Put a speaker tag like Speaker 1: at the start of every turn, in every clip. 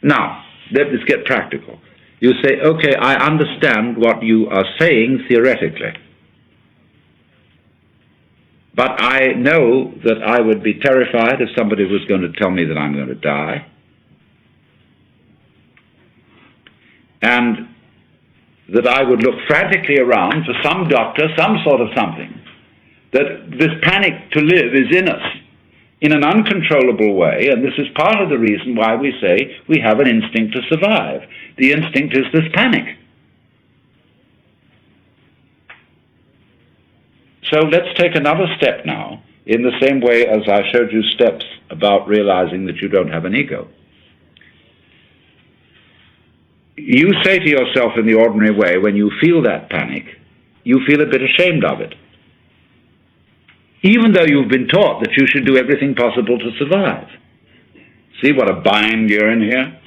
Speaker 1: Now, let's get practical. You say, okay, I understand what you are saying theoretically, but I know that I would be terrified if somebody was going to tell me that I'm going to die. And that I would look frantically around for some doctor, some sort of something, that this panic to live is in us in an uncontrollable way, and this is part of the reason why we say we have an instinct to survive. The instinct is this panic. So let's take another step now, in the same way as I showed you steps about realizing that you don't have an ego. You say to yourself in the ordinary way, when you feel that panic, you feel a bit ashamed of it, even though you've been taught that you should do everything possible to survive. See what a bind you're in here?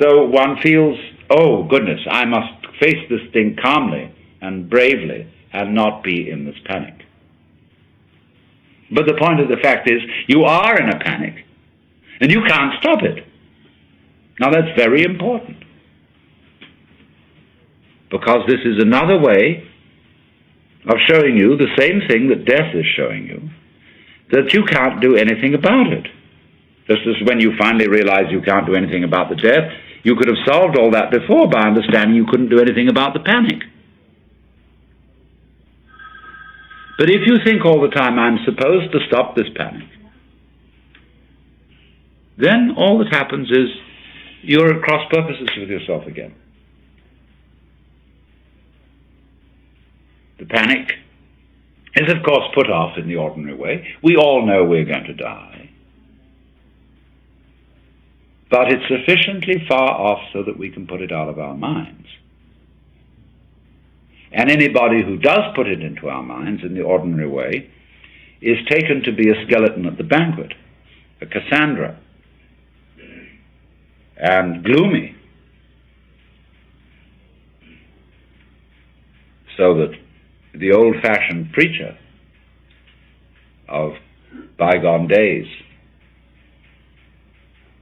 Speaker 1: So one feels, oh goodness, I must face this thing calmly and bravely and not be in this panic. But the point of the fact is, you are in a panic, and you can't stop it. Now that's very important, because this is another way of showing you the same thing that death is showing you, that you can't do anything about it. Just as when you finally realize you can't do anything about the death, you could have solved all that before by understanding you couldn't do anything about the panic. But if you think all the time, I'm supposed to stop this panic, then all that happens is you're at cross purposes with yourself again. The panic is, of course, put off in the ordinary way. We all know we're going to die. But it's sufficiently far off so that we can put it out of our minds. And anybody who does put it into our minds in the ordinary way is taken to be a skeleton at the banquet, a Cassandra, and gloomy, so that the old-fashioned preacher of bygone days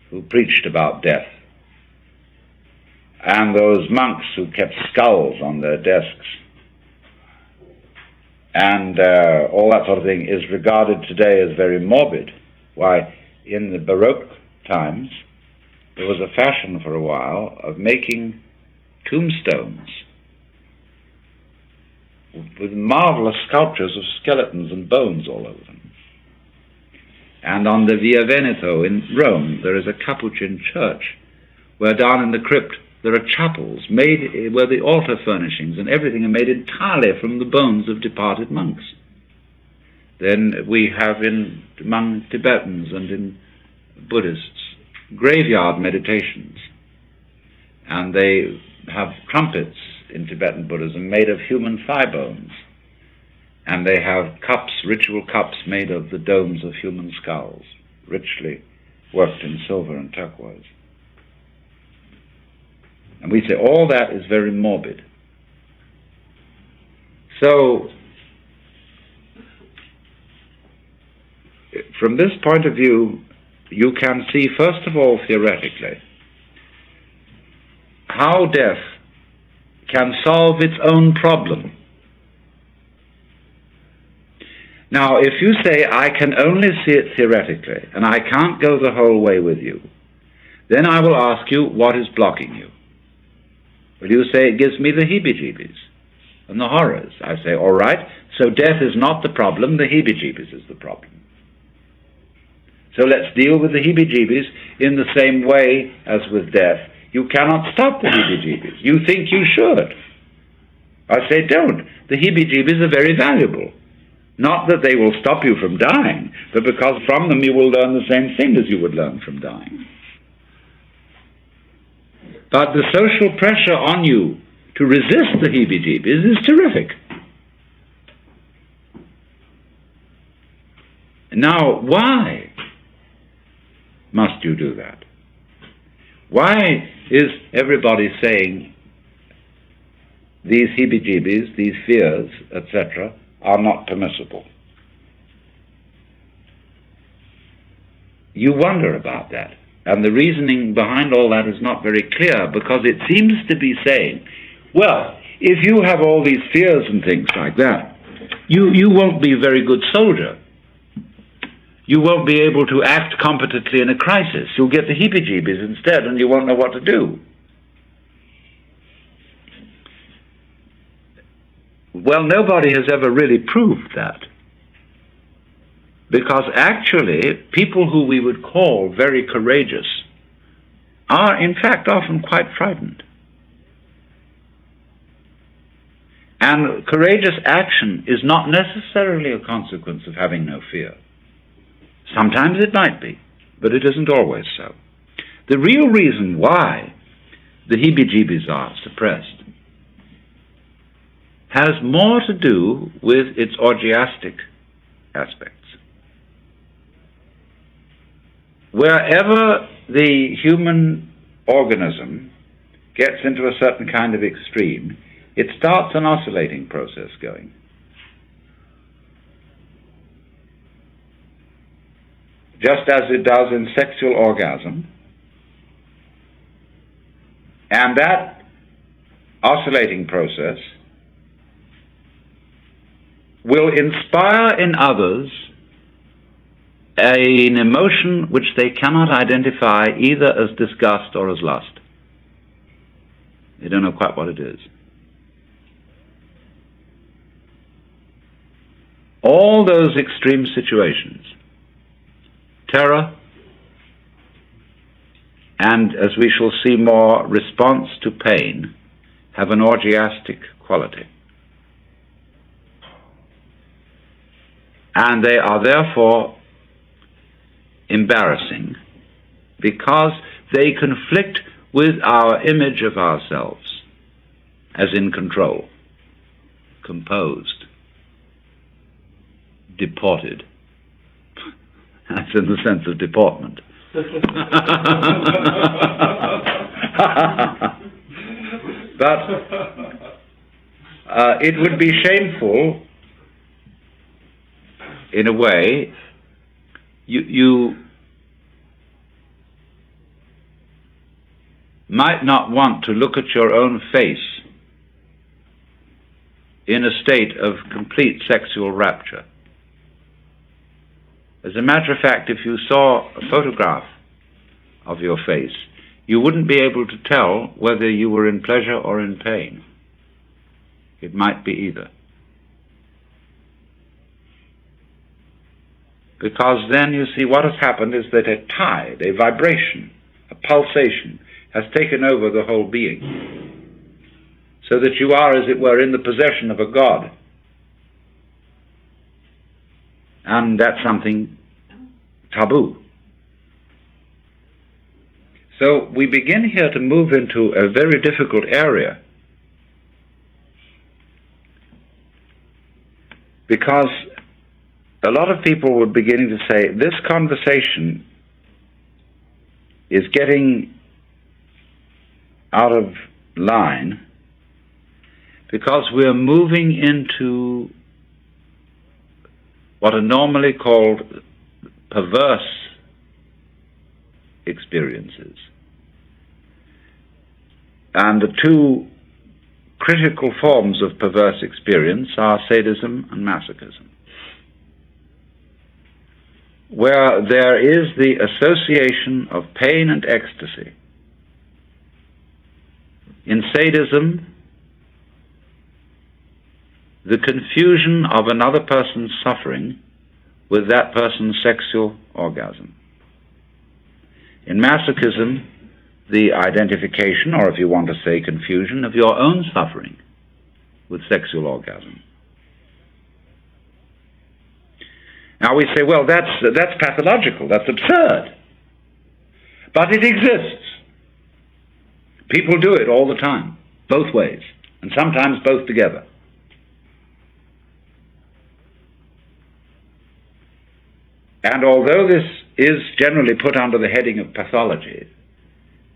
Speaker 1: who preached about death, and those monks who kept skulls on their desks, and all that sort of thing, is regarded today as very morbid. Why, in the Baroque times, there was a fashion for a while of making tombstones with marvelous sculptures of skeletons and bones all over them. And on the Via Veneto in Rome, there is a Capuchin church where down in the crypt there are chapels made where the altar furnishings and everything are made entirely from the bones of departed monks. Then we have among Tibetans and in Buddhists graveyard meditations, and they have trumpets in Tibetan Buddhism made of human thigh bones, and they have cups, ritual cups made of the domes of human skulls, richly worked in silver and turquoise. And we say all that is very morbid. So, from this point of view, you can see, first of all, theoretically, how death can solve its own problem. Now, if you say, I can only see it theoretically, and I can't go the whole way with you, then I will ask you, what is blocking you? Will you say, it gives me the heebie-jeebies and the horrors? I say, all right, so death is not the problem, the heebie-jeebies is the problem. So let's deal with the heebie-jeebies in the same way as with death. You cannot stop the heebie-jeebies. You think you should. I say, don't. The heebie-jeebies are very valuable. Not that they will stop you from dying, but because from them you will learn the same thing as you would learn from dying. But the social pressure on you to resist the heebie-jeebies is terrific. Now, why must you do that? Why is everybody saying these heebie-jeebies, these fears, etc., are not permissible? You wonder about that. And the reasoning behind all that is not very clear, because it seems to be saying, well, if you have all these fears and things like that, you won't be a very good soldier. You won't be able to act competently in a crisis. You'll get the heebie-jeebies instead, and you won't know what to do. Well, nobody has ever really proved that. Because actually, people who we would call very courageous are, in fact, often quite frightened. And courageous action is not necessarily a consequence of having no fear. Sometimes it might be, but it isn't always so. The real reason why the heebie-jeebies are suppressed has more to do with its orgiastic aspects. Wherever the human organism gets into a certain kind of extreme, it starts an oscillating process going. Just as it does in sexual orgasm. And that oscillating process will inspire in others an emotion which they cannot identify either as disgust or as lust. They don't know quite what it is. All those extreme situations, terror, and, as we shall see more, response to pain, have an orgiastic quality. And they are therefore embarrassing because they conflict with our image of ourselves as in control, composed, deported. That's in the sense of deportment. But it would be shameful, in a way. You might not want to look at your own face in a state of complete sexual rapture. As a matter of fact, if you saw a photograph of your face, you wouldn't be able to tell whether you were in pleasure or in pain. It might be either. Because then you see what has happened is that a tide, a vibration, a pulsation has taken over the whole being. So that you are, as it were, in the possession of a god. And that's something taboo. So we begin here to move into a very difficult area. Because a lot of people were beginning to say, this conversation is getting out of line because we're moving into what are normally called perverse experiences. And the two critical forms of perverse experience are sadism and masochism, where there is the association of pain and ecstasy. In sadism, the confusion of another person's suffering with that person's sexual orgasm. In masochism, the identification, or if you want to say confusion, of your own suffering with sexual orgasm. Now we say, well, that's pathological, that's absurd. But it exists. People do it all the time, both ways, and sometimes both together. And although this is generally put under the heading of pathology,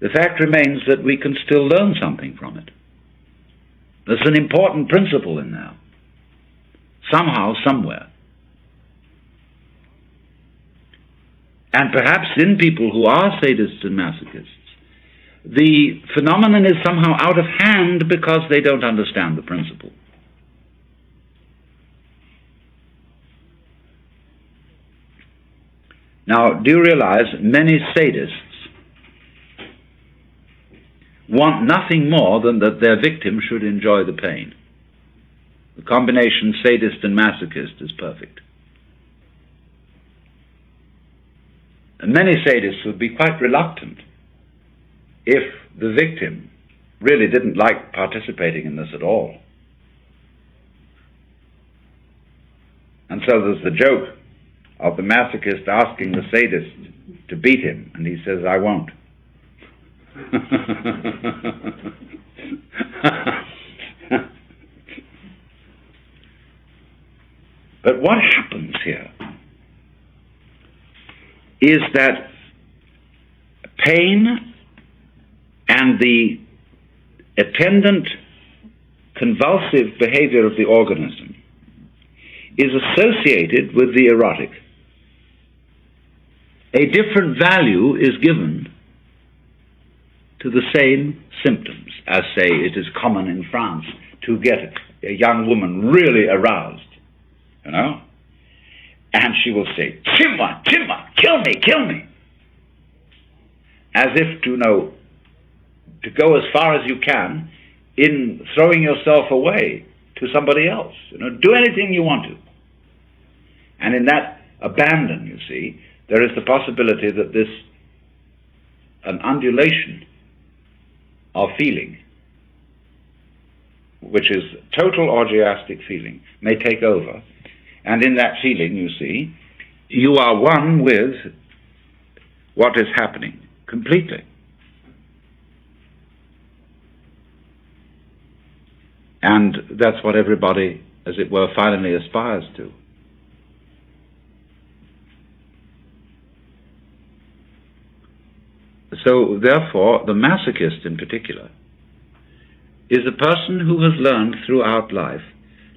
Speaker 1: the fact remains that we can still learn something from it. There's an important principle in there, somehow, somewhere. and perhaps in people who are sadists and masochists, the phenomenon is somehow out of hand because they don't understand the principle. Now, do you realize many sadists want nothing more than that their victim should enjoy the pain? The combination sadist and masochist is perfect. And many sadists would be quite reluctant if the victim really didn't like participating in this at all. And so there's the joke of the masochist asking the sadist to beat him, and he says, "I won't." But what happens here is that pain and the attendant convulsive behavior of the organism is associated with the erotic. A different value is given to the same symptoms, as, say, it is common in France to get a young woman really aroused, you know, and she will say, "Timma, Timma, kill me, kill me," as if to know, to go as far as you can in throwing yourself away to somebody else. You know, do anything you want to. And in that abandon, you see, there is the possibility that an undulation of feeling, which is total orgiastic feeling, may take over. And in that feeling, you see, you are one with what is happening completely. And that's what everybody, as it were, finally aspires to. So, therefore, the masochist in particular is a person who has learned throughout life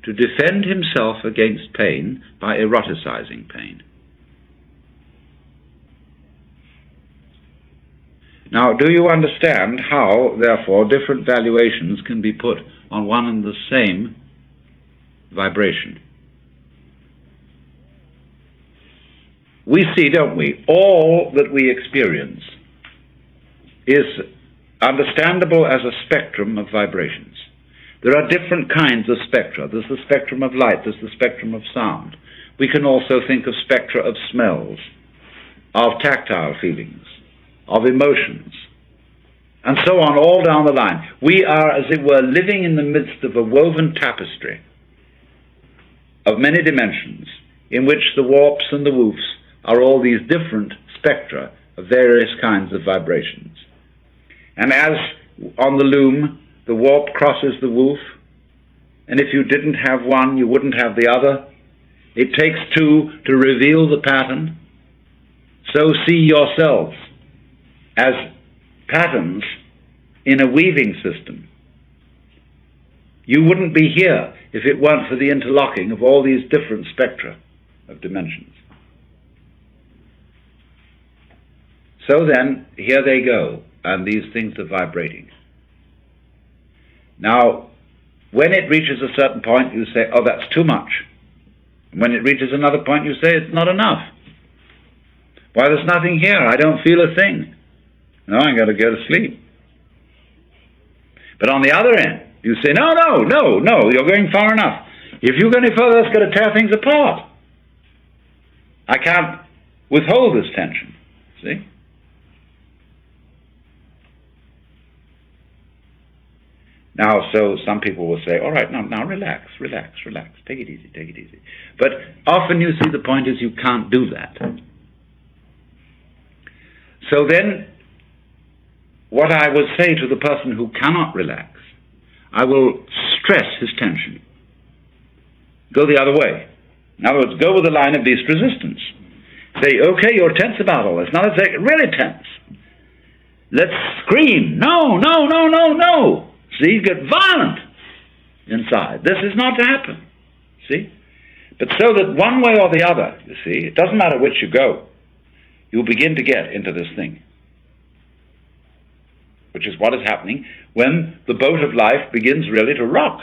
Speaker 1: to defend himself against pain by eroticizing pain. Now, do you understand how, therefore, different valuations can be put on one and the same vibration? We see, don't we, all that we experience is understandable as a spectrum of vibrations. There are different kinds of spectra. There's the spectrum of light, there's the spectrum of sound. We can also think of spectra of smells, of tactile feelings, of emotions, and so on, all down the line. We are, as it were, living in the midst of a woven tapestry of many dimensions, in which the warps and the woofs are all these different spectra of various kinds of vibrations. And as on the loom, the warp crosses the woof, and if you didn't have one, you wouldn't have the other. It takes two to reveal the pattern. So see yourselves as patterns in a weaving system. You wouldn't be here if it weren't for the interlocking of all these different spectra of dimensions. So then, here they go, and these things are vibrating. Now, when it reaches a certain point, you say, "Oh, that's too much." And when it reaches another point, you say, "It's not enough. Why, there's nothing here. I don't feel a thing. No, I'm going to go to sleep." But on the other end, you say, no, you're going far enough. If you go any further, that's going to tear things apart. I can't withhold this tension, see? Now, so some people will say, all right, now relax, take it easy. But often you see the point is you can't do that. So then, what I would say to the person who cannot relax, I will stress his tension. Go the other way. In other words, go with the line of least resistance. Say, okay, you're tense about all this. Now let's get really tense. Let's scream, no. See, get violent inside. This is not to happen. See? But so that one way or the other, you see, it doesn't matter which you go. you'll begin to get into this thing, which is what is happening when the boat of life begins really to rock.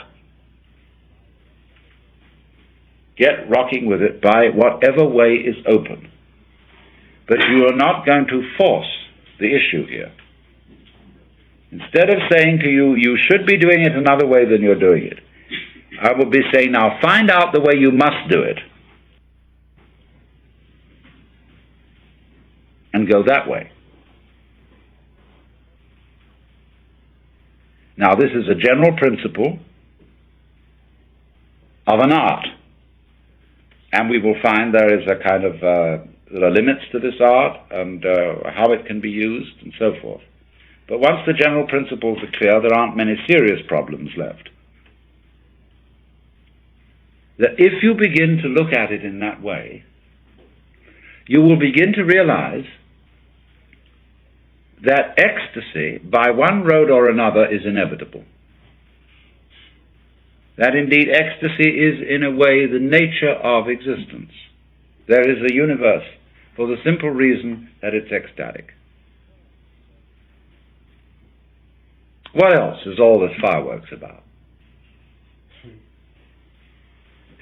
Speaker 1: Get rocking with it by whatever way is open. But you are not going to force the issue here. Instead of saying to you, you should be doing it another way than you're doing it, I will be saying, now find out the way you must do it and go that way. Now, this is a general principle of an art. And we will find there is a kind of, there are limits to this art and how it can be used and so forth. But once the general principles are clear, there aren't many serious problems left. That if you begin to look at it in that way, you will begin to realize that ecstasy, by one road or another, is inevitable. That indeed ecstasy is, in a way, the nature of existence. There is a universe for the simple reason that it's ecstatic. What else is all this fireworks about?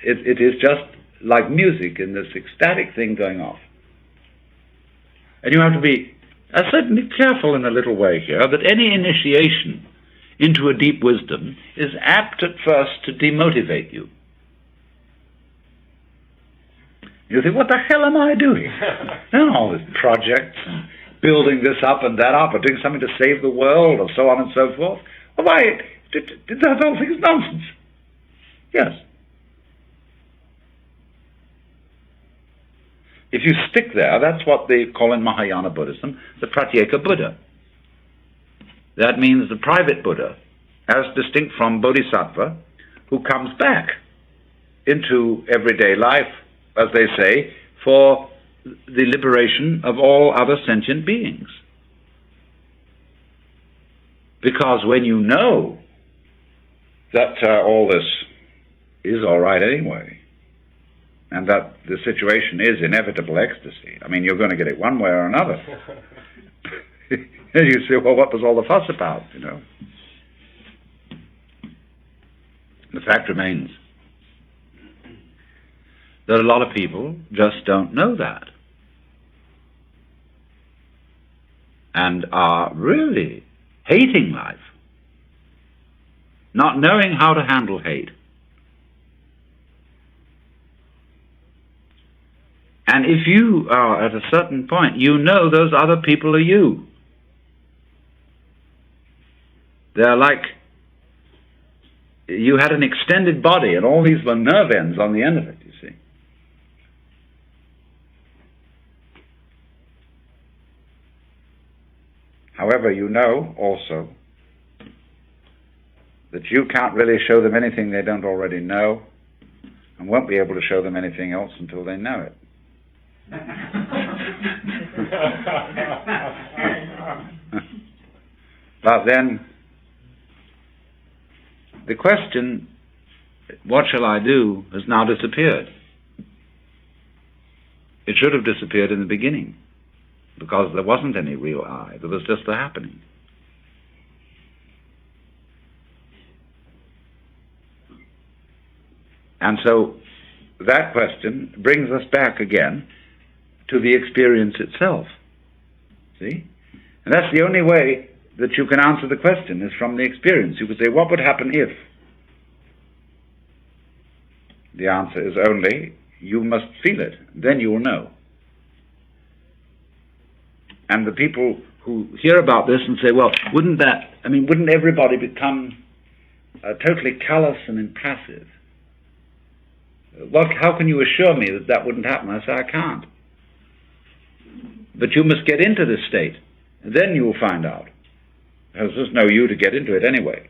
Speaker 1: It is just like music in this ecstatic thing going off. And you have to be certainly careful in a little way here that any initiation into a deep wisdom is apt at first to demotivate you. You think, what the hell am I doing? And all these projects and building this up and that up or doing something to save the world or so on and so forth. Well, why? That whole thing is nonsense. Yes. If you stick there, that's what they call in Mahayana Buddhism the Pratyeka Buddha. That means the private Buddha, as distinct from Bodhisattva, who comes back into everyday life, as they say, for the liberation of all other sentient beings. Because when you know that all this is all right anyway, and that the situation is inevitable ecstasy, I mean, you're going to get it one way or another. And you say, well, what was all the fuss about, you know? The fact remains that a lot of people just don't know that and are really hating life, not knowing how to handle hate. And if you are at a certain point, you know those other people are you. They're like you had an extended body and all these were nerve ends on the end of it, you see. However, you know also that you can't really show them anything they don't already know and won't be able to show them anything else until they know it. But then the question, what shall I do, has now disappeared. It should have disappeared in the beginning, because there wasn't any real I, there was just the happening. And so that question brings us back again to the experience itself. See? And that's the only way that you can answer the question, is from the experience. You could say, what would happen if? The answer is only, you must feel it, then you will know. And the people who hear about this and say, well, wouldn't everybody become totally callous and impassive? How can you assure me that that wouldn't happen? I say, I can't. But you must get into this state, and then you will find out. There's just no you to get into it anyway.